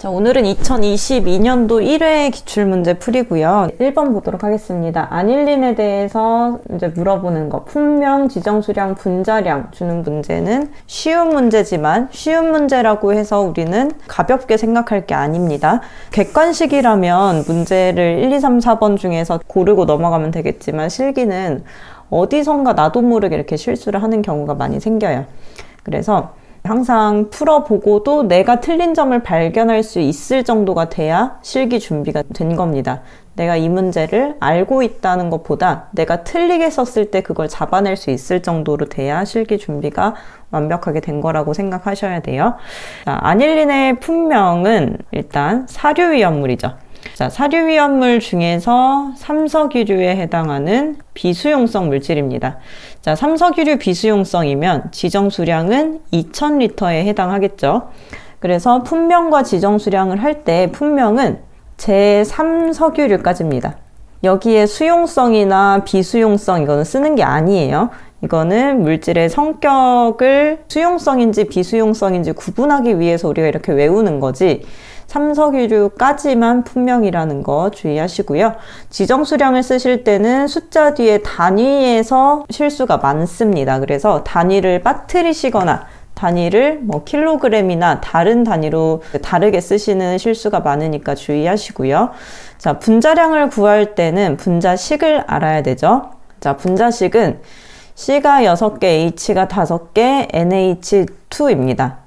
자, 오늘은 2022년도 1회 기출문제 풀이고요. 1번 보도록 하겠습니다. 아닐린에 대해서 이제 물어보는 거. 품명, 지정수량, 분자량 주는 문제는 쉬운 문제지만 쉬운 문제라고 해서 우리는 가볍게 생각할 게 아닙니다. 객관식이라면 문제를 1, 2, 3, 4번 중에서 고르고 넘어가면 되겠지만 실기는 어디선가 나도 모르게 이렇게 실수를 하는 경우가 많이 생겨요. 그래서 항상 풀어보고도 내가 틀린 점을 발견할 수 있을 정도가 돼야 실기 준비가 된 겁니다. 내가 이 문제를 알고 있다는 것보다 내가 틀리게 썼을 때 그걸 잡아낼 수 있을 정도로 돼야 실기 준비가 완벽하게 된 거라고 생각하셔야 돼요. 자, 아닐린의 품명은 일단 사료위험물이죠. 자, 사료위험물 중에서 삼석유류에 해당하는 비수용성 물질입니다. 자, 삼석유류 비수용성이면 지정수량은 2000리터에 해당하겠죠. 그래서 품명과 지정수량을 할 때 품명은 제3석유류까지입니다. 여기에 수용성이나 비수용성 이거는 쓰는 게 아니에요. 이거는 물질의 성격을 수용성인지 비수용성인지 구분하기 위해서 우리가 이렇게 외우는 거지, 삼석유류까지만 품명이라는 거 주의하시고요. 지정수량을 쓰실 때는 숫자 뒤에 단위에서 실수가 많습니다. 그래서 단위를 빠뜨리시거나 단위를 뭐 킬로그램이나 다른 단위로 다르게 쓰시는 실수가 많으니까 주의하시고요. 자, 분자량을 구할 때는 분자식을 알아야 되죠. 자, 분자식은 C가 6개, H가 5개, NH2입니다.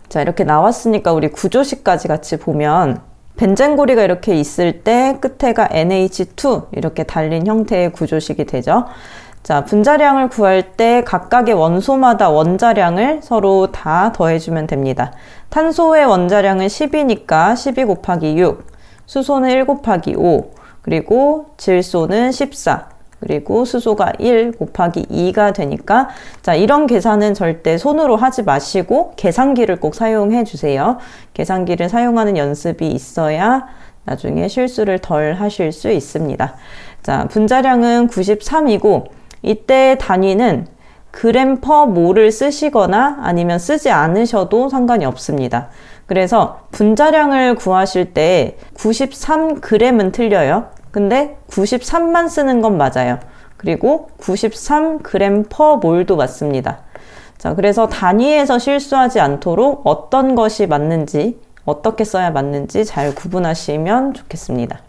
자, 이렇게 나왔으니까 우리 구조식까지 같이 보면 벤젠고리가 이렇게 있을 때 끝에가 NH2 이렇게 달린 형태의 구조식이 되죠. 자, 분자량을 구할 때 각각의 원소마다 원자량을 서로 다 더해주면 됩니다. 탄소의 원자량은 10이니까 12 곱하기 6, 수소는 1 곱하기 5, 그리고 질소는 14, 그리고 수소가 1 곱하기 2가 되니까, 자, 이런 계산은 절대 손으로 하지 마시고 계산기를 꼭 사용해 주세요. 계산기를 사용하는 연습이 있어야 나중에 실수를 덜 하실 수 있습니다. 자, 분자량은 93이고 이때 단위는 그램 퍼 몰을 쓰시거나 아니면 쓰지 않으셔도 상관이 없습니다. 그래서 분자량을 구하실 때 93g은 틀려요. 근데 93만 쓰는 건 맞아요. 그리고 93g per 몰도 맞습니다. 자, 그래서 단위에서 실수하지 않도록 어떤 것이 맞는지, 어떻게 써야 맞는지 잘 구분하시면 좋겠습니다.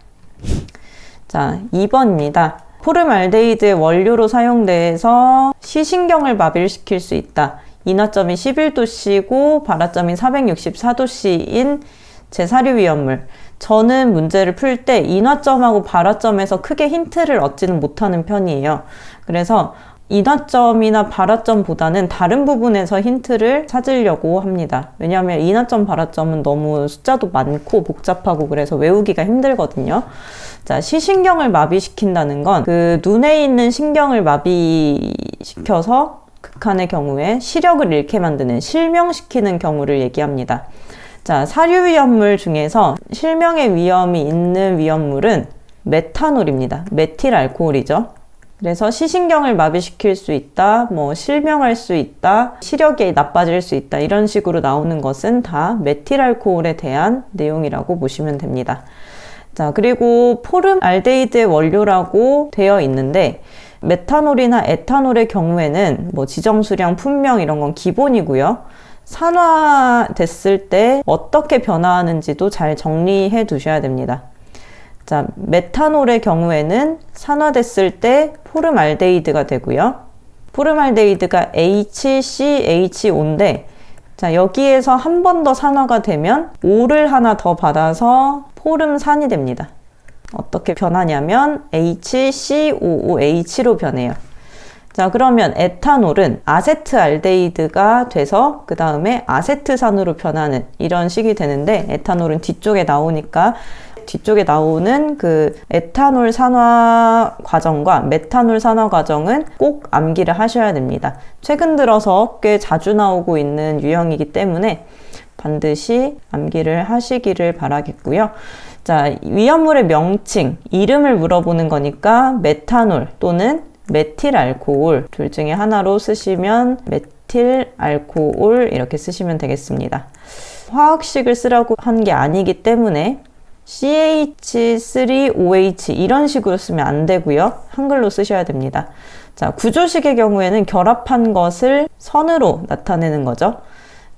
자, 2번입니다. 포름알데히드의 원료로 사용돼서 시신경을 마비시킬 수 있다. 인화점이 11도씨고 발화점이 464도씨인 제사료위험물. 저는 문제를 풀 때 인화점하고 발화점에서 크게 힌트를 얻지는 못하는 편이에요. 그래서 인화점이나 발화점보다는 다른 부분에서 힌트를 찾으려고 합니다. 왜냐하면 인화점, 발화점은 너무 숫자도 많고 복잡하고 그래서 외우기가 힘들거든요. 자, 시신경을 마비시킨다는 건 그 눈에 있는 신경을 마비시켜서 극한의 경우에 시력을 잃게 만드는, 실명시키는 경우를 얘기합니다. 자, 사료위험물 중에서 실명의 위험이 있는 위험물은 메탄올입니다. 메틸알코올이죠. 그래서 시신경을 마비시킬 수 있다, 뭐 실명할 수 있다, 시력이 나빠질 수 있다, 이런 식으로 나오는 것은 다 메틸알코올에 대한 내용이라고 보시면 됩니다. 자, 그리고 포름알데히드의 원료라고 되어 있는데 메탄올이나 에탄올의 경우에는 뭐 지정수량, 품명 이런 건 기본이고요. 산화됐을 때 어떻게 변화하는지도 잘 정리해 두셔야 됩니다. 자, 메탄올의 경우에는 산화됐을 때 포름알데히드가 되고요. 포름알데히드가 HCHO인데, 자, 여기에서 한 번 더 산화가 되면 O를 하나 더 받아서 포름산이 됩니다. 어떻게 변하냐면 HCOOH로 변해요. 자, 그러면 에탄올은 아세트알데히드가 돼서 그 다음에 아세트산으로 변하는 이런 식이 되는데, 에탄올은 뒤쪽에 나오니까 뒤쪽에 나오는 그 에탄올 산화 과정과 메탄올 산화 과정은 꼭 암기를 하셔야 됩니다. 최근 들어서 꽤 자주 나오고 있는 유형이기 때문에 반드시 암기를 하시기를 바라겠고요. 자, 위험물의 명칭, 이름을 물어보는 거니까 메탄올 또는 메틸알코올 둘 중에 하나로 쓰시면 메틸알코올 이렇게 쓰시면 되겠습니다. 화학식을 쓰라고 한 게 아니기 때문에 CH3OH 이런 식으로 쓰면 안 되고요. 한글로 쓰셔야 됩니다. 자, 구조식의 경우에는 결합한 것을 선으로 나타내는 거죠.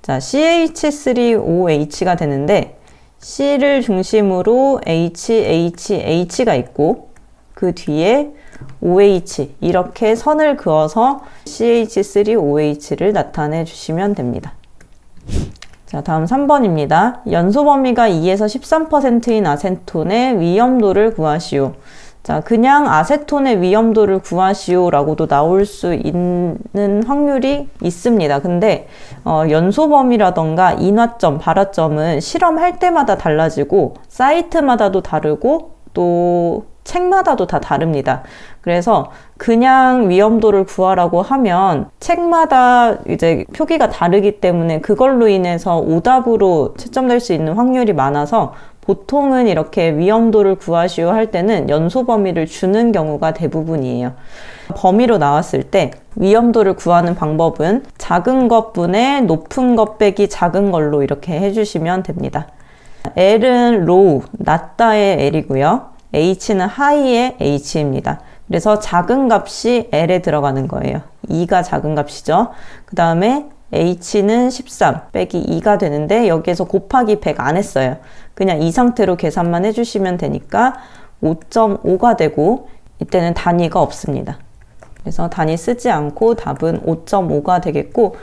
자, CH3OH가 되는데 C를 중심으로 H가 있고 그 뒤에 OH 이렇게 선을 그어서 CH3OH를 나타내 주시면 됩니다. 자, 다음 3번입니다. 연소 범위가 2에서 13%인 아세톤의 위험도를 구하시오. 자, 그냥 아세톤의 위험도를 구하시오 라고도 나올 수 있는 확률이 있습니다. 근데 연소 범위라던가 인화점, 발화점은 실험할 때마다 달라지고 사이트마다도 다르고 또 책마다도 다 다릅니다. 그래서 그냥 위험도를 구하라고 하면 책마다 이제 표기가 다르기 때문에 그걸로 인해서 오답으로 채점될 수 있는 확률이 많아서 보통은 이렇게 위험도를 구하시오 할 때는 연소 범위를 주는 경우가 대부분이에요. 범위로 나왔을 때 위험도를 구하는 방법은 작은 것분의 높은 것 빼기 작은 걸로 이렇게 해주시면 됩니다. L은 low, 낮다의 L이고요. H는 high의 H입니다. 그래서 작은 값이 L에 들어가는 거예요. 2가 작은 값이죠. 그 다음에 H는 13 빼기 2가 되는데 여기에서 곱하기 100 안 했어요. 그냥 이 상태로 계산만 해주시면 되니까 5.5가 되고 이때는 단위가 없습니다. 그래서 단위 쓰지 않고 답은 5.5가 되겠고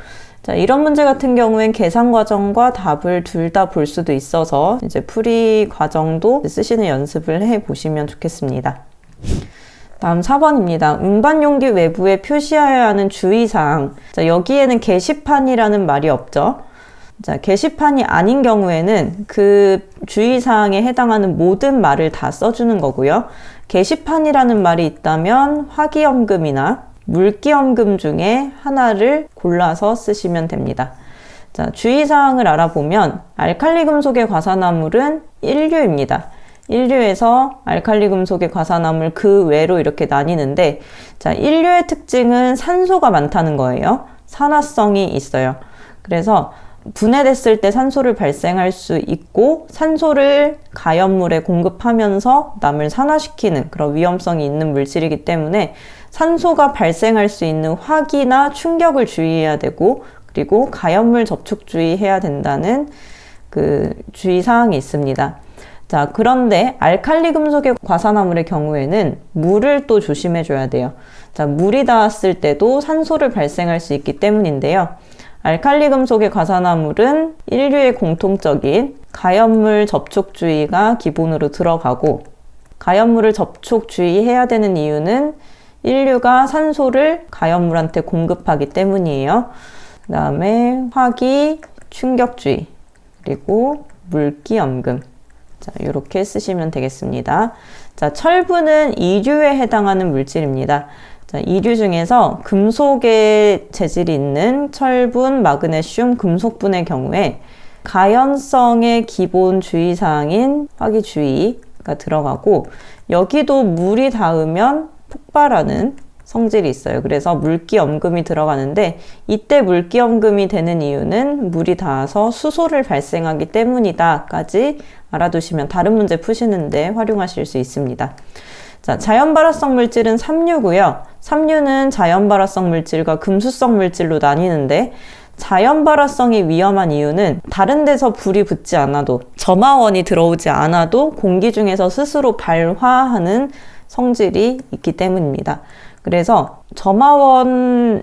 자, 이런 문제 같은 경우엔 계산 과정과 답을 둘 다 볼 수도 있어서 이제 풀이 과정도 쓰시는 연습을 해 보시면 좋겠습니다. 다음 4번입니다. 운반 용기 외부에 표시하여야 하는 주의사항. 자, 여기에는 게시판이라는 말이 없죠. 자, 게시판이 아닌 경우에는 그 주의사항에 해당하는 모든 말을 다 써주는 거고요. 게시판이라는 말이 있다면 화기염금이나 물기염금 중에 하나를 골라서 쓰시면 됩니다. 자, 주의사항을 알아보면 알칼리 금속의 과산화물은 1류입니다. 1류에서 알칼리 금속의 과산화물 그 외로 이렇게 나뉘는데 자, 1류의 특징은 산소가 많다는 거예요. 산화성이 있어요. 그래서 분해됐을 때 산소를 발생할 수 있고 산소를 가염물에 공급하면서 남을 산화시키는 그런 위험성이 있는 물질이기 때문에 산소가 발생할 수 있는 화기나 충격을 주의해야 되고 그리고 가염물 접촉 주의해야 된다는 그 주의사항이 있습니다. 자, 그런데 알칼리 금속의 과산화물의 경우에는 물을 또 조심해 줘야 돼요. 자, 물이 닿았을 때도 산소를 발생할 수 있기 때문인데요. 알칼리 금속의 과산화물은 인류의 공통적인 가염물 접촉 주의가 기본으로 들어가고 가염물을 접촉 주의해야 되는 이유는 인류가 산소를 가염물한테 공급하기 때문이에요. 그 다음에 화기, 충격주의, 그리고 물기염금. 자, 이렇게 쓰시면 되겠습니다. 자, 철분은 2류에 해당하는 물질입니다. 자, 2류 중에서 금속의 재질이 있는 철분, 마그네슘, 금속분의 경우에 가연성의 기본 주의사항인 화기주의가 들어가고 여기도 물이 닿으면 폭발하는 성질이 있어요. 그래서 물기염금이 들어가는데 이때 물기염금이 되는 이유는 물이 닿아서 수소를 발생하기 때문이다까지 알아두시면 다른 문제 푸시는데 활용하실 수 있습니다. 자, 자연발화성 물질은 3류고요. 3류는 자연발화성 물질과 금수성 물질로 나뉘는데 자연발화성이 위험한 이유는 다른 데서 불이 붙지 않아도 점화원이 들어오지 않아도 공기 중에서 스스로 발화하는 성질이 있기 때문입니다. 그래서 점화원이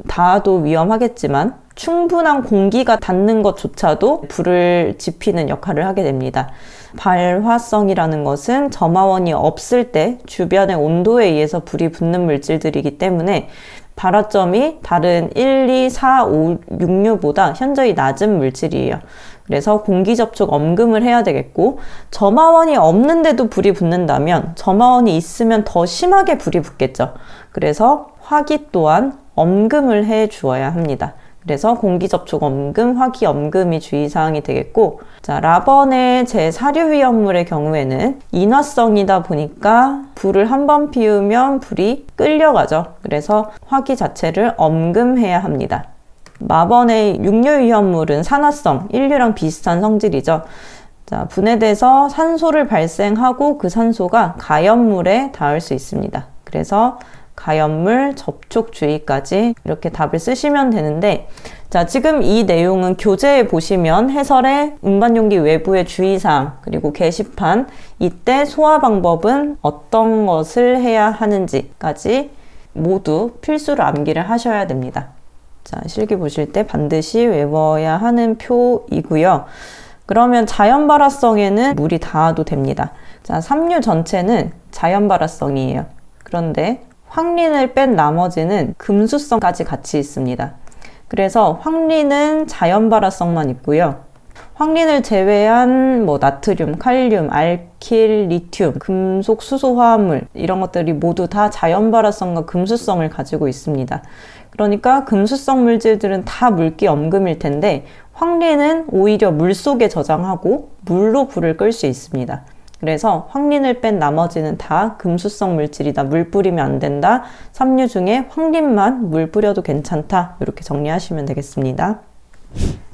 닿아도 위험하겠지만 충분한 공기가 닿는 것조차도 불을 지피는 역할을 하게 됩니다. 발화성이라는 것은 점화원이 없을 때 주변의 온도에 의해서 불이 붙는 물질들이기 때문에 발화점이 다른 1, 2, 4, 5, 6류보다 현저히 낮은 물질이에요. 그래서 공기 접촉 엄금을 해야 되겠고 점화원이 없는데도 불이 붙는다면 점화원이 있으면 더 심하게 불이 붙겠죠. 그래서 화기 또한 엄금을 해 주어야 합니다. 그래서 공기 접촉 엄금, 화기 엄금이 주의사항이 되겠고 자, 라번의 제4류 위험물의 경우에는 인화성이다 보니까 불을 한번 피우면 불이 끌려가죠. 그래서 화기 자체를 엄금해야 합니다. 마번의 육류위험물은 산화성, 인류랑 비슷한 성질이죠. 자, 분해돼서 산소를 발생하고 그 산소가 가염물에 닿을 수 있습니다. 그래서 가염물 접촉 주의까지 이렇게 답을 쓰시면 되는데, 자, 지금 이 내용은 교재에 보시면 해설에 운반용기 외부의 주의사항, 그리고 게시판, 이때 소화 방법은 어떤 것을 해야 하는지까지 모두 필수로 암기를 하셔야 됩니다. 자, 실기 보실 때 반드시 외워야 하는 표이고요. 그러면 자연발화성에는 물이 닿아도 됩니다. 자, 삼류 전체는 자연발화성이에요. 그런데 황린을 뺀 나머지는 금수성까지 같이 있습니다. 그래서 황린은 자연발화성만 있고요. 황린을 제외한 나트륨, 칼륨, 알킬, 리튬, 금속, 수소 화합물 이런 것들이 모두 다 자연발화성과 금수성을 가지고 있습니다. 그러니까 금수성 물질들은 다 물기 엄금일 텐데 황린은 오히려 물속에 저장하고 물로 불을 끌 수 있습니다. 그래서 황린을 뺀 나머지는 다 금수성 물질이다. 물 뿌리면 안 된다. 삼류 중에 황린만 물 뿌려도 괜찮다. 이렇게 정리하시면 되겠습니다.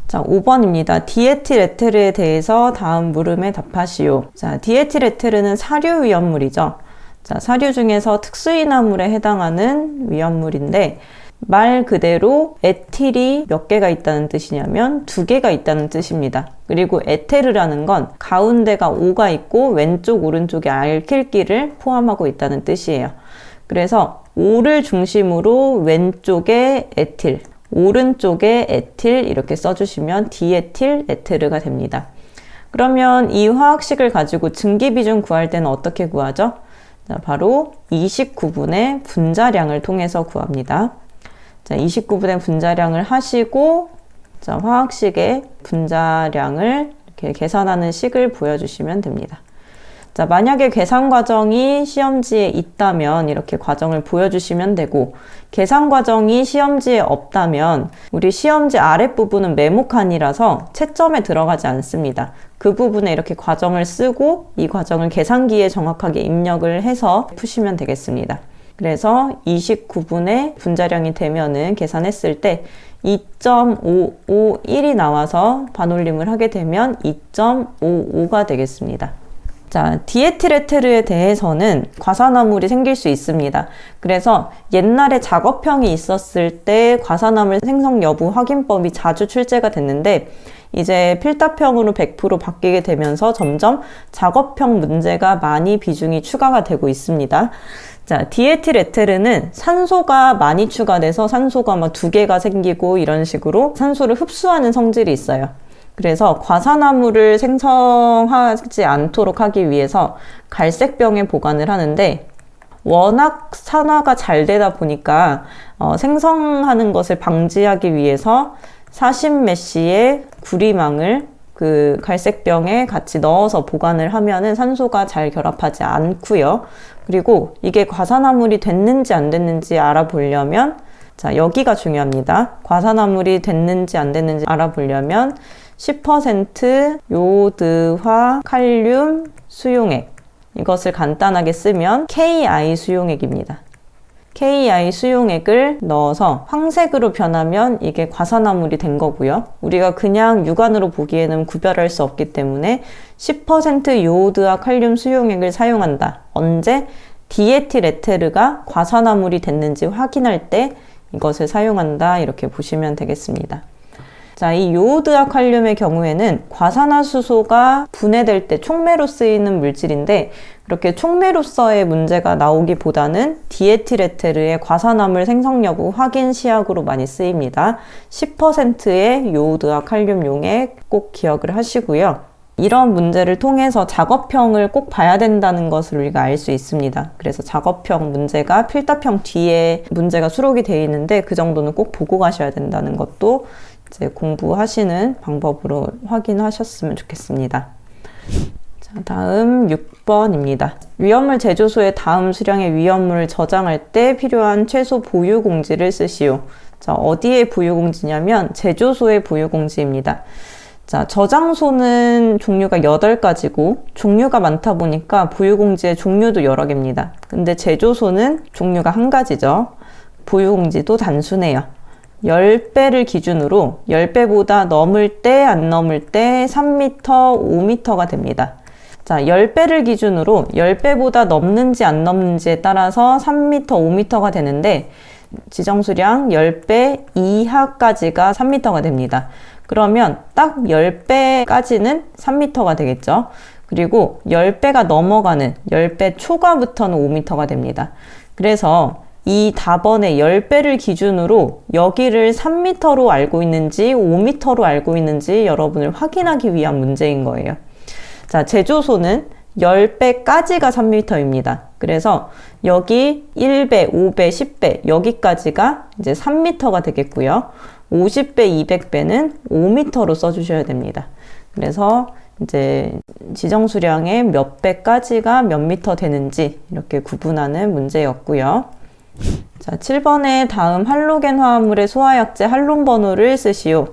자, 5번입니다. 디에틸에테르에 대해서 다음 물음에 답하시오. 자, 디에틸에테르는 사류 위험물이죠. 자, 사류 중에서 특수인화물에 해당하는 위험물인데 말 그대로 에틸이 몇 개가 있다는 뜻이냐면 2개가 있다는 뜻입니다. 그리고 에테르라는 건 가운데가 O가 있고 왼쪽 오른쪽에 알킬기를 포함하고 있다는 뜻이에요. 그래서 O를 중심으로 왼쪽에 에틸, 오른쪽에 에틸 이렇게 써주시면 디에틸 에테르가 됩니다. 그러면 이 화학식을 가지고 증기비중 구할 때는 어떻게 구하죠? 자, 바로 29분의 분자량을 통해서 구합니다. 자, 29분의 분자량을 하시고, 자, 화학식의 분자량을 이렇게 계산하는 식을 보여주시면 됩니다. 자, 만약에 계산 과정이 시험지에 있다면 이렇게 과정을 보여주시면 되고, 계산 과정이 시험지에 없다면 우리 시험지 아랫부분은 메모칸이라서 채점에 들어가지 않습니다. 그 부분에 이렇게 과정을 쓰고 이 과정을 계산기에 정확하게 입력을 해서 푸시면 되겠습니다. 그래서 29분의 분자량이 되면은 계산했을 때 2.551이 나와서 반올림을 하게 되면 2.55가 되겠습니다. 자, 디에틸에테르에 대해서는 과산화물이 생길 수 있습니다. 그래서 옛날에 작업형이 있었을 때 과산화물 생성 여부 확인법이 자주 출제가 됐는데 이제 필답형으로 100% 바뀌게 되면서 점점 작업형 문제가 많이 비중이 추가가 되고 있습니다. 자, 디에틸에테르는 산소가 많이 추가돼서 산소가 막 2개가 생기고 이런 식으로 산소를 흡수하는 성질이 있어요. 그래서 과산화물을 생성하지 않도록 하기 위해서 갈색병에 보관을 하는데 워낙 산화가 잘 되다 보니까 생성하는 것을 방지하기 위해서 40메시의 구리망을 그 갈색병에 같이 넣어서 보관을 하면은 산소가 잘 결합하지 않고요. 그리고 이게 과산화물이 됐는지 안 됐는지 알아보려면 자, 여기가 중요합니다. 과산화물이 됐는지 안 됐는지 알아보려면 10% 요오드화 칼륨 수용액 이것을 간단하게 쓰면 KI 수용액입니다. KI 수용액을 넣어서 황색으로 변하면 이게 과산화물이 된 거고요. 우리가 그냥 육안으로 보기에는 구별할 수 없기 때문에 10% 요오드화 칼륨 수용액을 사용한다. 언제? 디에틸에테르가 과산화물이 됐는지 확인할 때 이것을 사용한다. 이렇게 보시면 되겠습니다. 자, 이 요오드화 칼륨의 경우에는 과산화수소가 분해될 때 촉매로 쓰이는 물질인데 그렇게 촉매로서의 문제가 나오기보다는 디에틸에테르의 과산화물 생성 여부 확인 시약으로 많이 쓰입니다. 10%의 요오드화 칼륨 용액 꼭 기억을 하시고요. 이런 문제를 통해서 작업형을 꼭 봐야 된다는 것을 우리가 알 수 있습니다. 그래서 작업형 문제가 필답형 뒤에 문제가 수록이 되어 있는데 그 정도는 꼭 보고 가셔야 된다는 것도 이제 공부하시는 방법으로 확인하셨으면 좋겠습니다. 자, 다음 6번입니다. 위험물 제조소에 다음 수량의 위험물을 저장할 때 필요한 최소 보유 공지를 쓰시오. 자, 어디에 보유 공지냐면 제조소의 보유 공지입니다. 자, 저장소는 종류가 8가지고 종류가 많다 보니까 보유공지의 종류도 여러 개입니다. 근데 제조소는 종류가 1가지죠. 보유공지도 단순해요. 10배를 기준으로 10배보다 넘을 때, 안 넘을 때 3m, 5m가 됩니다. 자, 10배를 기준으로 10배보다 넘는지 안 넘는지에 따라서 3m, 5m가 되는데 지정수량 10배 이하까지가 3m가 됩니다. 그러면 딱 10배까지는 3m가 되겠죠. 그리고 10배가 넘어가는 10배 초과부터는 5m가 됩니다. 그래서 이 답원의 10배를 기준으로 여기를 3m로 알고 있는지 5m로 알고 있는지 여러분을 확인하기 위한 문제인 거예요. 자, 제조소는 10배까지가 3m입니다. 그래서 여기 1배, 5배, 10배 여기까지가 이제 3m가 되겠고요. 50배, 200배는 5m로 써주셔야 됩니다. 그래서 이제 지정수량의 몇 배까지가 몇 미터 되는지 이렇게 구분하는 문제였고요. 자, 7번에 다음 할로겐 화합물의 소화약제 할론 번호를 쓰시오.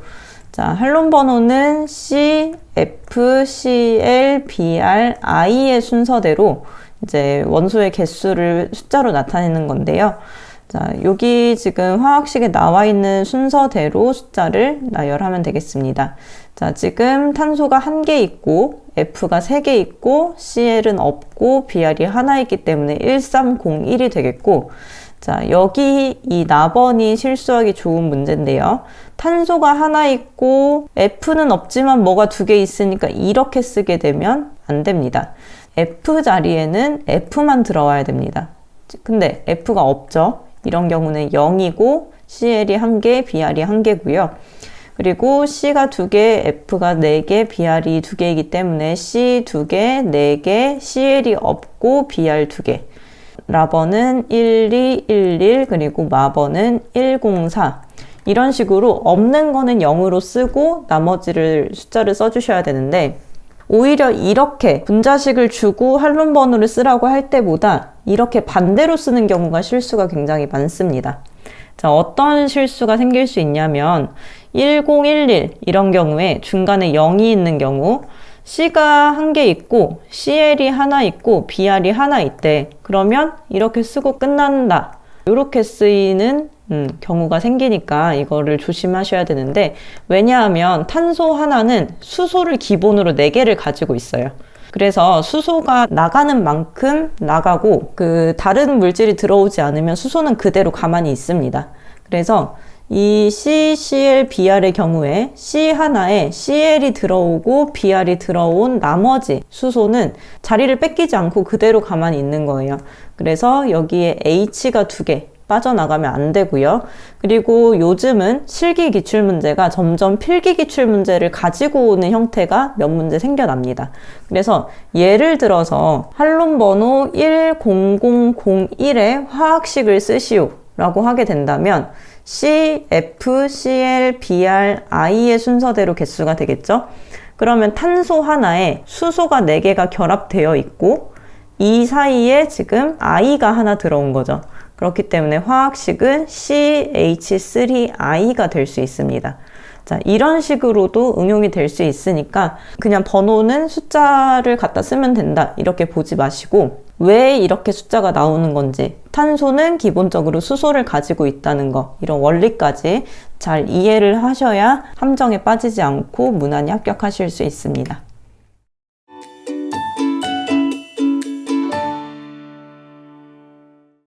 자, 할론 번호는 C, F, Cl, Br, I의 순서대로 이제 원소의 개수를 숫자로 나타내는 건데요. 자, 여기 지금 화학식에 나와 있는 순서대로 숫자를 나열하면 되겠습니다. 자, 지금 탄소가 1개 있고 F가 3개 있고 Cl은 없고 Br이 하나 있기 때문에 1301이 되겠고, 자, 여기 이 나번이 실수하기 좋은 문제인데요. 탄소가 하나 있고 F는 없지만 뭐가 2개 있으니까 이렇게 쓰게 되면 안 됩니다. F 자리에는 F만 들어와야 됩니다. 근데 F가 없죠. 이런 경우는 0이고 Cl이 1개, Br이 1개고요. 그리고 C가 2개, F가 4개, Br이 2개이기 때문에 C 2개, 4개, Cl이 없고 Br 2개. 라번은 1211, 그리고 마번은 104. 이런 식으로 없는 거는 0으로 쓰고 나머지를 숫자를 써주셔야 되는데, 오히려 이렇게 분자식을 주고 할론 번호를 쓰라고 할 때보다 이렇게 반대로 쓰는 경우가 실수가 굉장히 많습니다. 자, 어떤 실수가 생길 수 있냐면 1011 이런 경우에 중간에 0이 있는 경우 C가 1개 있고 Cl이 하나 있고 Br이 하나 있대. 그러면 이렇게 쓰고 끝난다. 이렇게 쓰이는 경우가 생기니까 이거를 조심하셔야 되는데, 왜냐하면 탄소 하나는 수소를 기본으로 4개를 가지고 있어요. 그래서 수소가 나가는 만큼 나가고 그 다른 물질이 들어오지 않으면 수소는 그대로 가만히 있습니다. 그래서 이 CCl, Br의 경우에 C 하나에 Cl이 들어오고 Br이 들어온 나머지 수소는 자리를 뺏기지 않고 그대로 가만히 있는 거예요. 그래서 여기에 H가 2개 빠져나가면 안 되고요. 그리고 요즘은 실기 기출 문제가 점점 필기 기출 문제를 가지고 오는 형태가 몇 문제 생겨납니다. 그래서 예를 들어서 할론 번호 10001의 화학식을 쓰시오 라고 하게 된다면 C, F, Cl, Br, I의 순서대로 개수가 되겠죠. 그러면 탄소 하나에 수소가 4개가 결합되어 있고 이 사이에 지금 I가 하나 들어온 거죠. 그렇기 때문에 화학식은 CH3I가 될 수 있습니다. 자, 이런 식으로도 응용이 될 수 있으니까 그냥 번호는 숫자를 갖다 쓰면 된다 이렇게 보지 마시고, 왜 이렇게 숫자가 나오는 건지, 탄소는 기본적으로 수소를 가지고 있다는 거, 이런 원리까지 잘 이해를 하셔야 함정에 빠지지 않고 무난히 합격하실 수 있습니다.